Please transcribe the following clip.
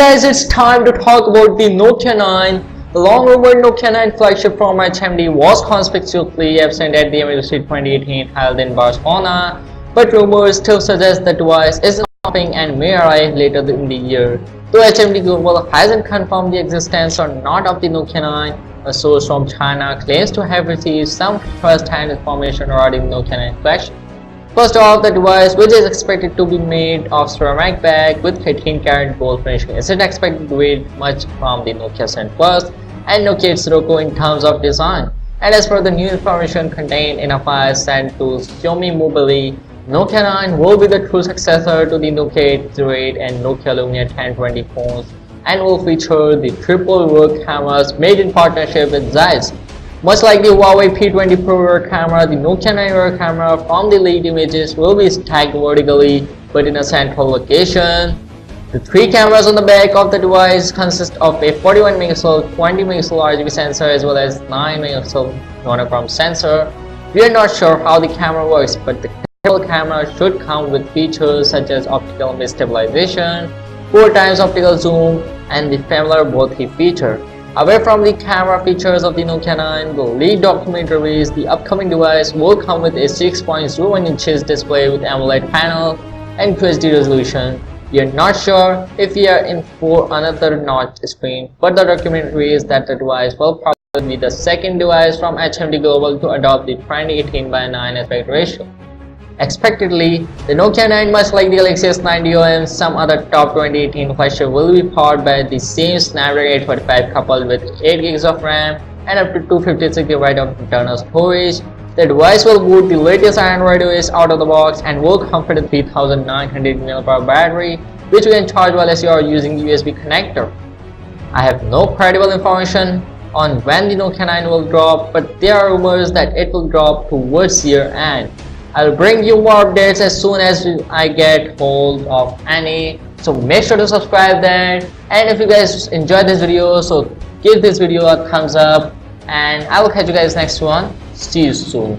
guys, it's time to talk about the Nokia 9. The long-rumored Nokia 9 flagship from HMD was conspicuously absent at the MWC 2018 held in Barcelona, but rumors still suggest the device is dropping and may arrive later in the year. Though HMD Global hasn't confirmed the existence or not of the Nokia 9, a source from China claims to have received some first-hand information regarding the Nokia 9 flagship. First off, the device, which is expected to be made of ceramic back with 13-karat gold finishing, isn't expected to weigh much from the Nokia 7 Plus and Nokia 8 Sirocco in terms of design. And as per the new information contained in a file sent to Xiaomi Mobile, Nokia 9 will be the true successor to the Nokia 808 and Nokia Lumia 1020 phones and will feature the triple rear cameras made in partnership with Zeiss. Much like the Huawei P20 Pro rear camera, the Nokia 9 rear camera from the leaked images will be stacked vertically but in a central location. The three cameras on the back of the device consist of a 41 megapixel, 20 megapixel RGB sensor as well as 9 megapixel monochrome sensor. We are not sure how the camera works, but the triple camera should come with features such as optical image stabilization, 4x optical zoom, and the familiar Both-Key feature. Away from the camera features of the Nokia 9, the leaked document reveals the upcoming device will come with a 6.01 inches display with AMOLED panel and QHD resolution. We are not sure if we are in for another notch screen, but the document reveals that the device will probably be the second device from HMD Global to adopt the 20:18:9 aspect ratio. Expectedly, the Nokia 9, much like the Galaxy S90 and some other top 2018 flagship, will be powered by the same Snapdragon 845 coupled with 8 GB of RAM and up to 256 GB of internal storage. The device will boot the latest Android OS out of the box and will come with a 3900 mAh battery, which you can charge while you are using the USB connector. I have no credible information on when the Nokia 9 will drop, but there are rumors that it will drop towards year end. I'll bring you more updates as soon as I get hold of any, so make sure to subscribe then. And if you guys enjoyed this video, so give this video a thumbs up, and I will catch you guys next one. See you soon.